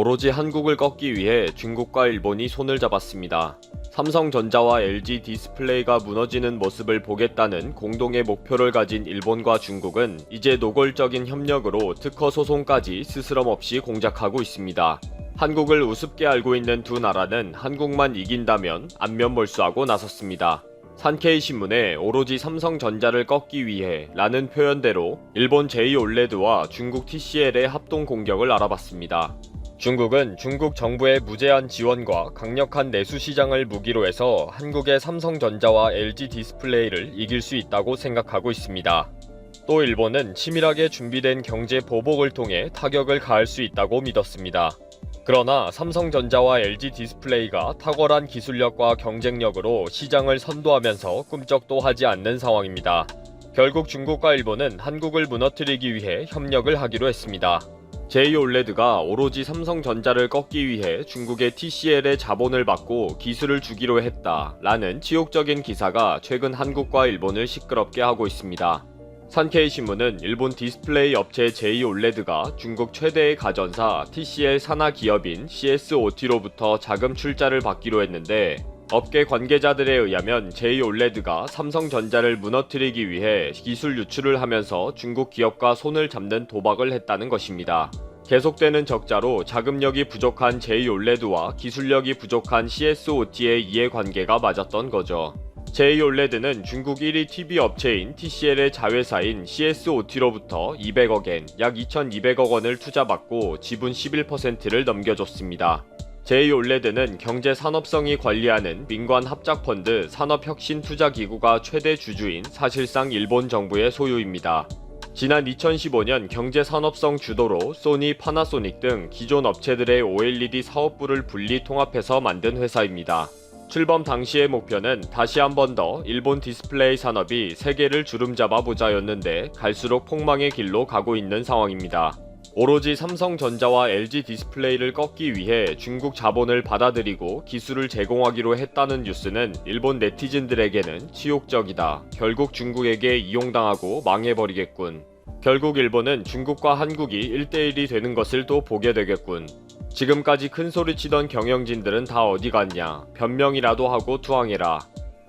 오로지 한국을 꺾기 위해 중국과 일본이 손을 잡았습니다. 삼성전자와 LG 디스플레이가 무너지는 모습을 보겠다는 공동의 목표를 가진 일본과 중국은 이제 노골적인 협력으로 특허 소송까지 스스럼 없이 공작하고 있습니다. 한국을 우습게 알고 있는 두 나라는 한국만 이긴다면 안면 몰수하고 나섰습니다. 산케이신문에 오로지 삼성전자를 꺾기 위해 라는 표현대로 일본 J-OLED와 중국 TCL의 합동 공격을 알아봤습니다. 중국은 중국 정부의 무제한 지원과 강력한 내수 시장을 무기로 해서 한국의 삼성전자와 LG 디스플레이를 이길 수 있다고 생각하고 있습니다. 또 일본은 치밀하게 준비된 경제 보복을 통해 타격을 가할 수 있다고 믿었습니다. 그러나 삼성전자와 LG 디스플레이가 탁월한 기술력과 경쟁력으로 시장을 선도하면서 꿈쩍도 하지 않는 상황입니다. 결국 중국과 일본은 한국을 무너뜨리기 위해 협력을 하기로 했습니다. J-OLED가 오로지 삼성전자를 꺾기 위해 중국의 TCL의 자본을 받고 기술을 주기로 했다라는 치욕적인 기사가 최근 한국과 일본을 시끄럽게 하고 있습니다. 산케이신문은 일본 디스플레이 업체 J-OLED가 중국 최대의 가전사 TCL 산하 기업인 CSOT로부터 자금 출자를 받기로 했는데 업계 관계자들에 의하면 J-OLED가 삼성전자를 무너뜨리기 위해 기술 유출을 하면서 중국 기업과 손을 잡는 도박을 했다는 것입니다. 계속되는 적자로 자금력이 부족한 J-OLED와 기술력이 부족한 CSOT의 이해관계가 맞았던 거죠. J-OLED는 중국 1위 TV 업체인 TCL의 자회사인 CSOT로부터 200억엔, 약 2,200억 원을 투자받고 지분 11%를 넘겨줬습니다. J-OLED는 경제산업성이 관리하는 민관 합작펀드 산업혁신투자기구가 최대 주주인 사실상 일본 정부의 소유입니다. 지난 2015년 경제산업성 주도로 소니, 파나소닉 등 기존 업체들의 OLED 사업부를 분리 통합해서 만든 회사입니다. 출범 당시의 목표는 다시 한 번 더 일본 디스플레이 산업이 세계를 주름잡아 보자였는데 갈수록 폭망의 길로 가고 있는 상황입니다. 오로지 삼성전자와 LG 디스플레이를 꺾기 위해 중국 자본을 받아들이고 기술을 제공하기로 했다는 뉴스는 일본 네티즌들에게는 치욕적이다. 결국 중국에게 이용당하고 망해버리겠군. 결국 일본은 중국과 한국이 1대1이 되는 것을 또 보게 되겠군. 지금까지 큰소리치던 경영진들은 다 어디 갔냐. 변명이라도 하고 투항해라.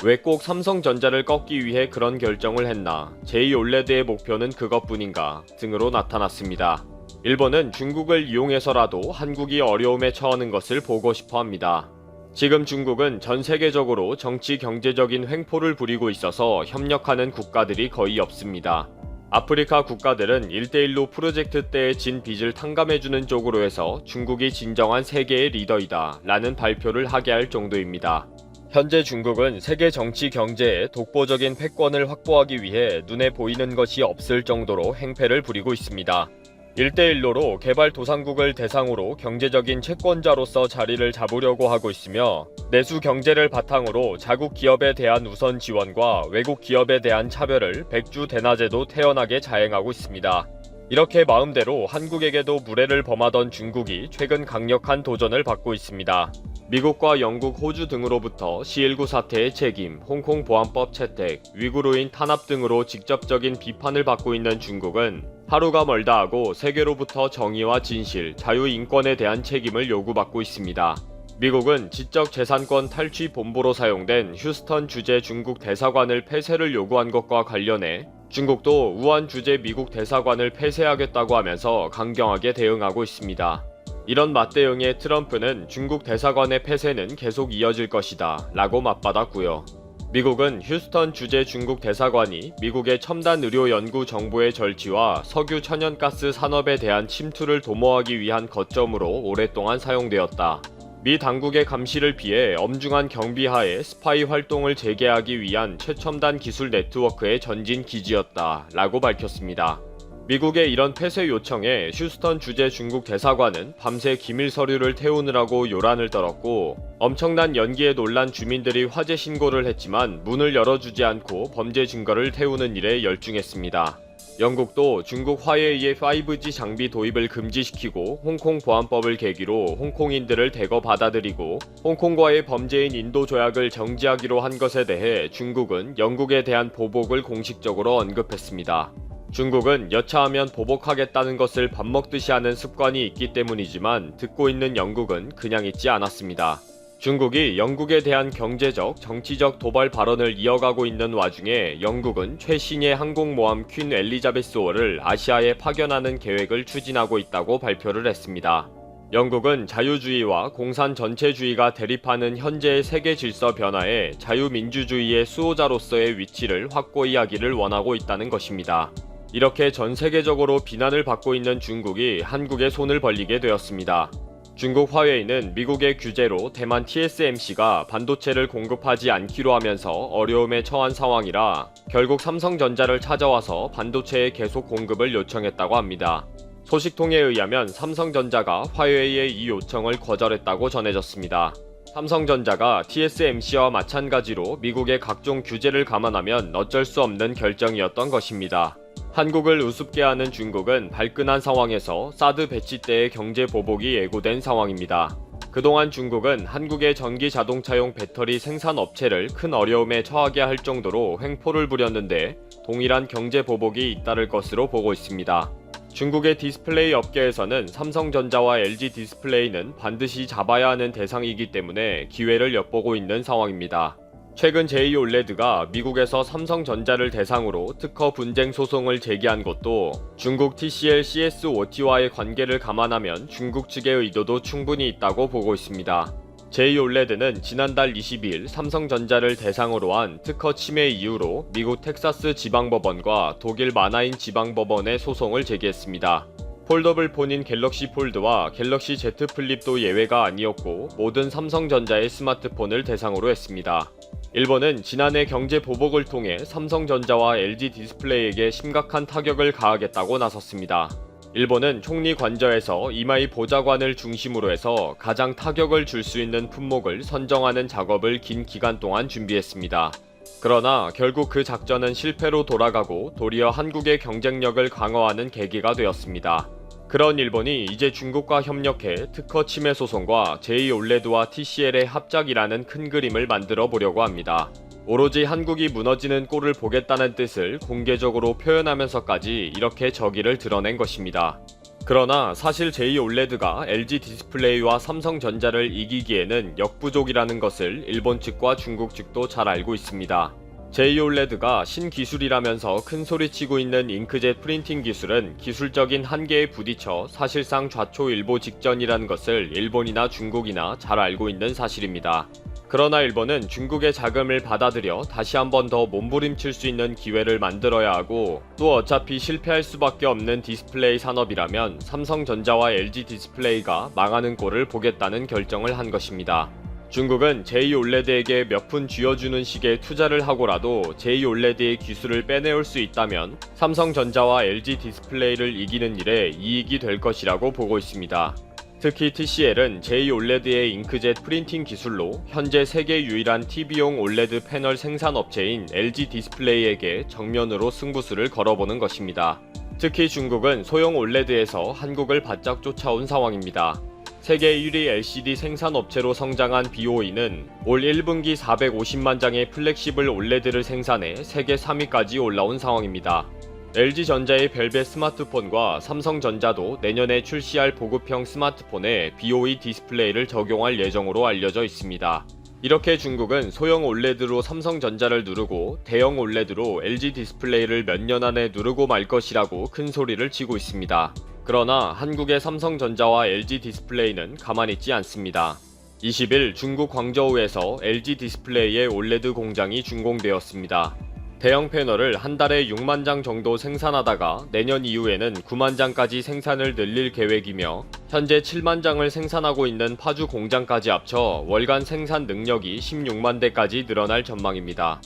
왜 꼭 삼성전자를 꺾기 위해 그런 결정을 했나. J-OLED의 목표는 그것뿐인가 등으로 나타났습니다. 일본은 중국을 이용해서라도 한국이 어려움에 처하는 것을 보고 싶어 합니다. 지금 중국은 전 세계적으로 정치 경제적인 횡포를 부리고 있어서 협력하는 국가들이 거의 없습니다. 아프리카 국가들은 1대1로 프로젝트 때의 진 빚을 탕감해주는 쪽으로 해서 중국이 진정한 세계의 리더이다 라는 발표를 하게 할 정도입니다. 현재 중국은 세계 정치 경제에 독보적인 패권을 확보하기 위해 눈에 보이는 것이 없을 정도로 행패를 부리고 있습니다. 1대1로로 개발도상국을 대상으로 경제적인 채권자로서 자리를 잡으려고 하고 있으며 내수 경제를 바탕으로 자국 기업에 대한 우선 지원과 외국 기업에 대한 차별을 백주대낮에도 태연하게 자행하고 있습니다. 이렇게 마음대로 한국에게도 무례를 범하던 중국이 최근 강력한 도전을 받고 있습니다. 미국과 영국, 호주 등으로부터 C19 사태의 책임, 홍콩 보안법 채택, 위구르인 탄압 등으로 직접적인 비판을 받고 있는 중국은 하루가 멀다 하고 세계로부터 정의와 진실, 자유인권에 대한 책임을 요구받고 있습니다. 미국은 지적재산권 탈취 본보로 사용된 휴스턴 주재 중국 대사관을 폐쇄를 요구한 것과 관련해 중국도 우한 주재 미국 대사관을 폐쇄하겠다고 하면서 강경하게 대응하고 있습니다. 이런 맞대응에 트럼프는 중국 대사관의 폐쇄는 계속 이어질 것이다 라고 맞받았고요. 미국은 휴스턴 주재 중국 대사관이 미국의 첨단 의료 연구 정보의 절취와 석유 천연가스 산업에 대한 침투를 도모하기 위한 거점으로 오랫동안 사용되었다. 미 당국의 감시를 피해 엄중한 경비하에 스파이 활동을 재개하기 위한 최첨단 기술 네트워크의 전진 기지였다 라고 밝혔습니다. 미국의 이런 폐쇄 요청에 휴스턴 주재 중국 대사관은 밤새 기밀 서류를 태우느라고 요란을 떨었고 엄청난 연기에 놀란 주민들이 화재 신고를 했지만 문을 열어주지 않고 범죄 증거를 태우는 일에 열중했습니다. 영국도 중국 화해에 5G 장비 도입을 금지시키고 홍콩 보안법을 계기로 홍콩인들을 대거 받아들이고 홍콩과의 범죄인 인도 조약을 정지하기로 한 것에 대해 중국은 영국에 대한 보복을 공식적으로 언급했습니다. 중국은 여차하면 보복하겠다는 것을 밥 먹듯이 하는 습관이 있기 때문이지만 듣고 있는 영국은 그냥 있지 않았습니다. 중국이 영국에 대한 경제적, 정치적 도발 발언을 이어가고 있는 와중에 영국은 최신의 항공모함 퀸 엘리자베스호를 아시아에 파견하는 계획을 추진하고 있다고 발표를 했습니다. 영국은 자유주의와 공산 전체주의가 대립하는 현재의 세계 질서 변화에 자유민주주의의 수호자로서의 위치를 확고히 하기를 원하고 있다는 것입니다. 이렇게 전 세계적으로 비난을 받고 있는 중국이 한국에 손을 벌리게 되었습니다. 중국 화웨이는 미국의 규제로 대만 TSMC가 반도체를 공급하지 않기로 하면서 어려움에 처한 상황이라 결국 삼성전자를 찾아와서 반도체의 계속 공급을 요청했다고 합니다. 소식통에 의하면 삼성전자가 화웨이의 이 요청을 거절했다고 전해졌습니다. 삼성전자가 TSMC와 마찬가지로 미국의 각종 규제를 감안하면 어쩔 수 없는 결정이었던 것입니다. 한국을 우습게 하는 중국은 발끈한 상황에서 사드 배치 때의 경제 보복이 예고된 상황입니다. 그동안 중국은 한국의 전기 자동차용 배터리 생산 업체를 큰 어려움에 처하게 할 정도로 횡포를 부렸는데 동일한 경제 보복이 잇따를 것으로 보고 있습니다. 중국의 디스플레이 업계에서는 삼성전자와 LG 디스플레이는 반드시 잡아야 하는 대상이기 때문에 기회를 엿보고 있는 상황입니다. 최근 제2올레드가 미국에서 삼성전자를 대상으로 특허 분쟁 소송을 제기한 것도 중국 TCL CS5T와의 관계를 감안하면 중국 측의 의도도 충분히 있다고 보고 있습니다. 제2올레드는 지난달 22일 삼성전자를 대상으로 한 특허 침해 이유로 미국 텍사스 지방법원과 독일 마나인 지방법원에 소송을 제기했습니다. 폴더블 폰인 갤럭시 폴드와 갤럭시 Z 플립도 예외가 아니었고 모든 삼성전자의 스마트폰을 대상으로 했습니다. 일본은 지난해 경제 보복을 통해 삼성전자와 LG 디스플레이에게 심각한 타격을 가하겠다고 나섰습니다. 일본은 총리 관저에서 이마이 보좌관을 중심으로 해서 가장 타격을 줄 수 있는 품목을 선정하는 작업을 긴 기간 동안 준비했습니다. 그러나 결국 그 작전은 실패로 돌아가고 도리어 한국의 경쟁력을 강화하는 계기가 되었습니다. 그런 일본이 이제 중국과 협력해 특허 침해 소송과 제2올레드와 TCL의 합작이라는 큰 그림을 만들어 보려고 합니다. 오로지 한국이 무너지는 꼴을 보겠다는 뜻을 공개적으로 표현하면서까지 이렇게 저기를 드러낸 것입니다. 그러나 사실 제2올레드가 LG 디스플레이와 삼성전자를 이기기에는 역부족이라는 것을 일본 측과 중국 측도 잘 알고 있습니다. 제2올레드가 신기술이라면서 큰소리치고 있는 잉크젯 프린팅 기술은 기술적인 한계에 부딪혀 사실상 좌초일보 직전이라는 것을 일본이나 중국이나 잘 알고 있는 사실입니다. 그러나 일본은 중국의 자금을 받아들여 다시 한 번 더 몸부림칠 수 있는 기회를 만들어야 하고 또 어차피 실패할 수밖에 없는 디스플레이 산업이라면 삼성전자와 LG 디스플레이가 망하는 꼴을 보겠다는 결정을 한 것입니다. 중국은 제2올레드에게 몇 푼 쥐어주는 식의 투자를 하고라도 제2올레드의 기술을 빼내올 수 있다면 삼성전자와 LG 디스플레이를 이기는 일에 이익이 될 것이라고 보고 있습니다. 특히 TCL은 제2올레드의 잉크젯 프린팅 기술로 현재 세계 유일한 TV용 올레드 패널 생산 업체인 LG 디스플레이에게 정면으로 승부수를 걸어보는 것입니다. 특히 중국은 소형 올레드에서 한국을 바짝 쫓아온 상황입니다. 세계 1위 LCD 생산업체로 성장한 BOE는 올 1분기 450만 장의 플렉시블 올레드를 생산해 세계 3위까지 올라온 상황입니다. LG전자의 벨벳 스마트폰과 삼성전자도 내년에 출시할 보급형 스마트폰에 BOE 디스플레이를 적용할 예정으로 알려져 있습니다. 이렇게 중국은 소형 올레드로 삼성전자를 누르고 대형 올레드로 LG 디스플레이를 몇 년 안에 누르고 말 것이라고 큰 소리를 치고 있습니다. 그러나 한국의 삼성전자와 LG 디스플레이는 가만히 있지 않습니다. 20일 중국 광저우에서 LG 디스플레이의 올레드 공장이 준공되었습니다. 대형 패널을 한 달에 6만 장 정도 생산하다가 내년 이후에는 9만 장까지 생산을 늘릴 계획이며 현재 7만 장을 생산하고 있는 파주 공장까지 합쳐 월간 생산 능력이 16만 대까지 늘어날 전망입니다.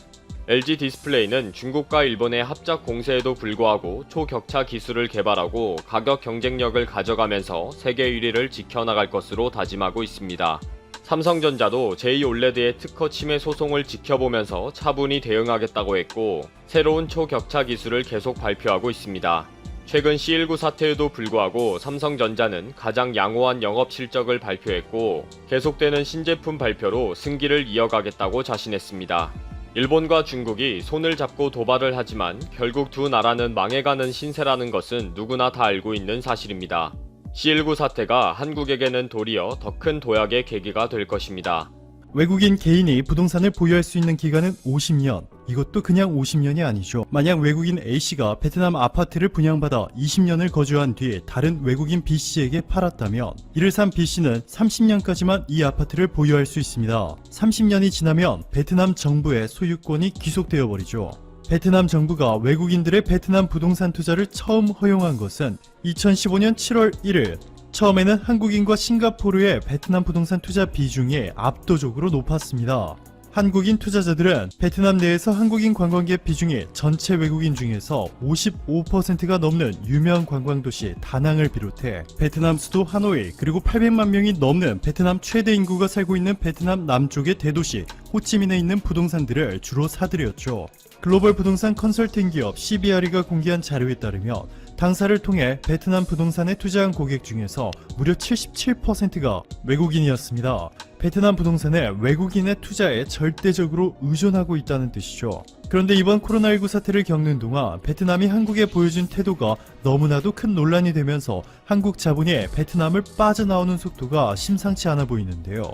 LG 디스플레이는 중국과 일본의 합작 공세에도 불구하고 초격차 기술을 개발하고 가격 경쟁력을 가져가면서 세계 1위를 지켜나갈 것으로 다짐하고 있습니다. 삼성전자도 제2올레드의 특허 침해 소송을 지켜보면서 차분히 대응하겠다고 했고 새로운 초격차 기술을 계속 발표하고 있습니다. 최근 C19 사태에도 불구하고 삼성전자는 가장 양호한 영업 실적을 발표했고 계속되는 신제품 발표로 승기를 이어가겠다고 자신했습니다. 일본과 중국이 손을 잡고 도발을 하지만 결국 두 나라는 망해가는 신세라는 것은 누구나 다 알고 있는 사실입니다. C19 사태가 한국에게는 도리어 더 큰 도약의 계기가 될 것입니다. 외국인 개인이 부동산을 보유할 수 있는 기간은 50년. 이것도 그냥 50년이 아니죠. 만약 외국인 A씨가 베트남 아파트를 분양받아 20년을 거주한 뒤 다른 외국인 B씨에게 팔았다면 이를 산 B씨는 30년까지만 이 아파트를 보유할 수 있습니다. 30년이 지나면 베트남 정부의 소유권이 귀속되어 버리죠. 베트남 정부가 외국인들의 베트남 부동산 투자를 처음 허용한 것은 2015년 7월 1일 처음에는 한국인과 싱가포르의 베트남 부동산 투자 비중이 압도적으로 높았습니다. 한국인 투자자들은 베트남 내에서 한국인 관광객 비중이 전체 외국인 중에서 55%가 넘는 유명 관광도시 다낭을 비롯해 베트남 수도 하노이 그리고 800만 명이 넘는 베트남 최대 인구가 살고 있는 베트남 남쪽의 대도시 호치민에 있는 부동산들을 주로 사들였죠. 글로벌 부동산 컨설팅 기업 CBRE가 공개한 자료에 따르면 당사를 통해 베트남 부동산에 투자한 고객 중에서 무려 77%가 외국인이었습니다. 베트남 부동산에 외국인의 투자에 절대적으로 의존하고 있다는 뜻이죠. 그런데 이번 코로나19 사태를 겪는 동안 베트남이 한국에 보여준 태도가 너무나도 큰 논란이 되면서 한국 자본이 베트남을 빠져나오는 속도가 심상치 않아 보이는데요.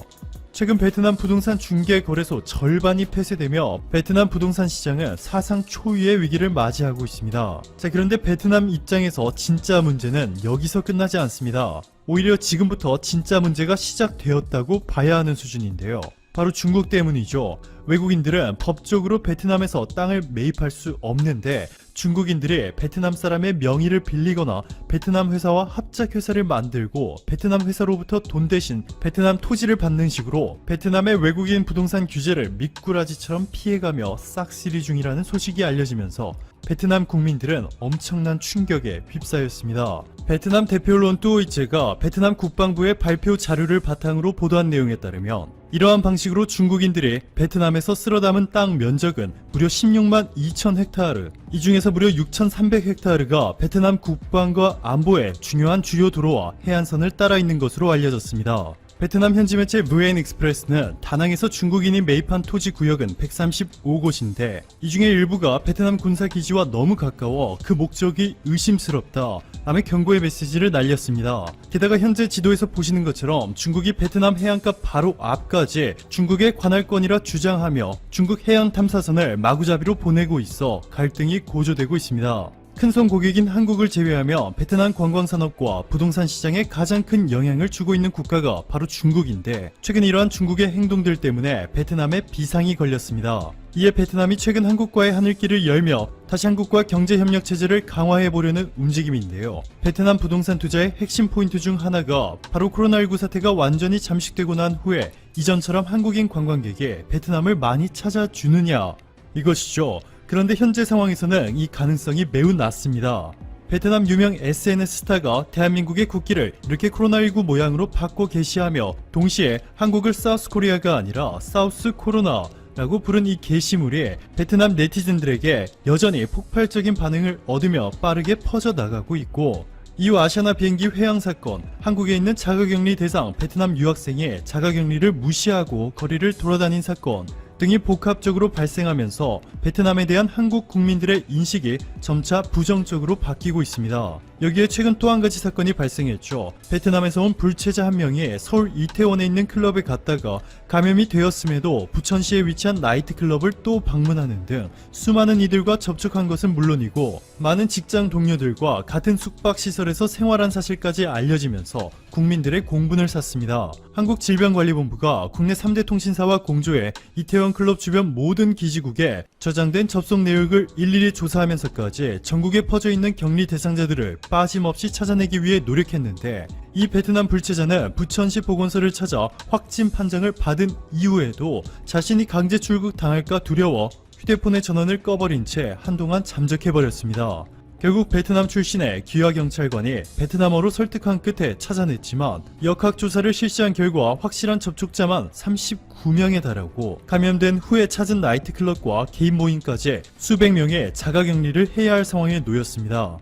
최근 베트남 부동산 중개 거래소 절반이 폐쇄되며 베트남 부동산 시장은 사상 초유의 위기를 맞이하고 있습니다. 자, 그런데 베트남 입장에서 진짜 문제는 여기서 끝나지 않습니다. 오히려 지금부터 진짜 문제가 시작되었다고 봐야 하는 수준인데요. 바로 중국 때문이죠. 외국인들은 법적으로 베트남에서 땅을 매입할 수 없는데 중국인들이 베트남 사람의 명의를 빌리거나 베트남 회사와 합작회사를 만들고 베트남 회사로부터 돈 대신 베트남 토지를 받는 식으로 베트남의 외국인 부동산 규제를 미꾸라지처럼 피해가며 싹쓸이 중이라는 소식이 알려지면서 베트남 국민들은 엄청난 충격에 휩싸였습니다. 베트남 대표 론뚜오이체가 베트남 국방부의 발표 자료를 바탕으로 보도한 내용에 따르면 이러한 방식으로 중국인들이 베트남에서 쓸어 담은 땅 면적은 무려 16만 2천 헥타르, 이 중에서 무려 6,300 헥타르가 베트남 국방과 안보의 중요한 주요 도로와 해안선을 따라 있는 것으로 알려졌습니다. 베트남 현지 매체 VN 익스프레스는 다낭에서 중국인이 매입한 토지 구역은 135곳인데 이 중에 일부가 베트남 군사기지와 너무 가까워 그 목적이 의심스럽다 라며 경고의 메시지를 날렸습니다. 게다가 현재 지도에서 보시는 것처럼 중국이 베트남 해안가 바로 앞까지 중국의 관할권이라 주장하며 중국 해양 탐사선을 마구잡이로 보내고 있어 갈등이 고조되고 있습니다. 큰손 고객인 한국을 제외하며 베트남 관광산업과 부동산 시장에 가장 큰 영향을 주고 있는 국가가 바로 중국인데 최근 이러한 중국의 행동들 때문에 베트남에 비상이 걸렸습니다. 이에 베트남이 최근 한국과의 하늘길을 열며 다시 한국과 경제협력 체제를 강화해보려는 움직임인데요. 베트남 부동산 투자의 핵심 포인트 중 하나가 바로 코로나19 사태가 완전히 잠식되고 난 후에 이전처럼 한국인 관광객이 베트남을 많이 찾아주느냐 이것이죠. 그런데 현재 상황에서는 이 가능성이 매우 낮습니다. 베트남 유명 SNS 스타가 대한민국의 국기를 이렇게 코로나19 모양으로 바꿔 게시하며 동시에 한국을 사우스 코리아가 아니라 사우스 코로나 라고 부른 이 게시물이 베트남 네티즌들에게 여전히 폭발적인 반응을 얻으며 빠르게 퍼져나가고 있고 이후 아시아나 비행기 회항 사건, 한국에 있는 자가격리 대상 베트남 유학생이 자가격리를 무시하고 거리를 돌아다닌 사건 등이 복합적으로 발생하면서 베트남에 대한 한국 국민들의 인식이 점차 부정적으로 바뀌고 있습니다. 여기에 최근 또 한 가지 사건이 발생했죠. 베트남에서 온 불체자 한 명이 서울 이태원에 있는 클럽에 갔다가 감염이 되었음에도 부천시에 위치한 나이트클럽을 또 방문하는 등 수많은 이들과 접촉한 것은 물론이고 많은 직장 동료들과 같은 숙박시설에서 생활한 사실까지 알려지면서 국민들의 공분을 샀습니다. 한국질병관리본부가 국내 3대 통신사와 공조해 이태원 클럽 주변 모든 기지국에 저장된 접속 내역을 일일이 조사하면서까지 전국에 퍼져 있는 격리 대상자들을 빠짐없이 찾아내기 위해 노력했는데 이 베트남 불체자는 부천시 보건소를 찾아 확진 판정을 받은 이후에도 자신이 강제 출국 당할까 두려워 휴대폰의 전원을 꺼버린 채 한동안 잠적해버렸습니다. 결국 베트남 출신의 귀화경찰관이 베트남어로 설득한 끝에 찾아냈지만 역학조사를 실시한 결과 확실한 접촉자만 39명에 달하고 감염된 후에 찾은 나이트클럽과 개인 모임까지 수백 명의 자가격리를 해야 할 상황에 놓였습니다.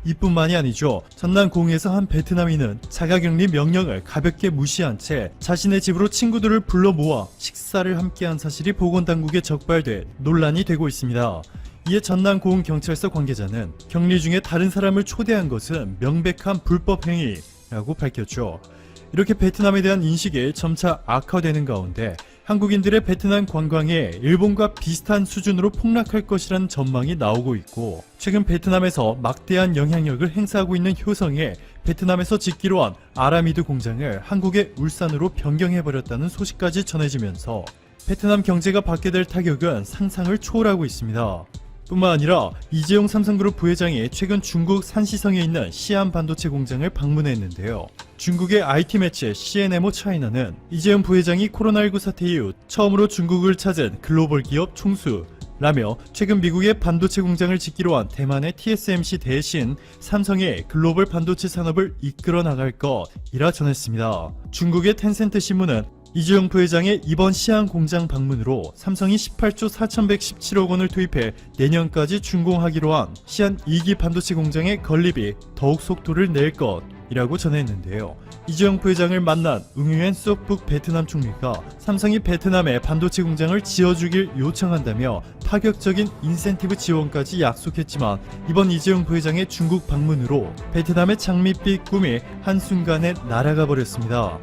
이뿐만이 아니죠. 전남 공에서 한 베트남인은 자가격리 명령을 가볍게 무시한 채 자신의 집으로 친구들을 불러 모아 식사를 함께한 사실이 보건당국에 적발돼 논란이 되고 있습니다. 이에 전남고흥경찰서 관계자는 격리 중에 다른 사람을 초대한 것은 명백한 불법 행위라고 밝혔죠. 이렇게 베트남에 대한 인식이 점차 악화되는 가운데 한국인들의 베트남 관광에 일본과 비슷한 수준으로 폭락할 것이라는 전망이 나오고 있고, 최근 베트남에서 막대한 영향력을 행사하고 있는 효성에 베트남에서 짓기로 한 아라미드 공장을 한국의 울산으로 변경해버렸다는 소식까지 전해지면서 베트남 경제가 받게 될 타격은 상상을 초월하고 있습니다. 뿐만 아니라 이재용 삼성그룹 부회장이 최근 중국 산시성에 있는 시안 반도체 공장을 방문했는데요. 중국의 IT 매체 CNMO 차이나는 이재용 부회장이 코로나19 사태 이후 처음으로 중국을 찾은 글로벌 기업 총수라며 최근 미국의 반도체 공장을 짓기로 한 대만의 TSMC 대신 삼성의 글로벌 반도체 산업을 이끌어 나갈 것이라 전했습니다. 중국의 텐센트 신문은 이재용 부회장의 이번 시안 공장 방문으로 삼성이 18조 4,117억 원을 투입해 내년까지 준공하기로 한 시안 2기 반도체 공장의 건립이 더욱 속도를 낼 것이라고 전했는데요. 이재용 부회장을 만난 응유엔 쏙북 베트남 총리가 삼성이 베트남에 반도체 공장을 지어주길 요청한다며 파격적인 인센티브 지원까지 약속했지만, 이번 이재용 부회장의 중국 방문으로 베트남의 장밋빛 꿈이 한순간에 날아가 버렸습니다.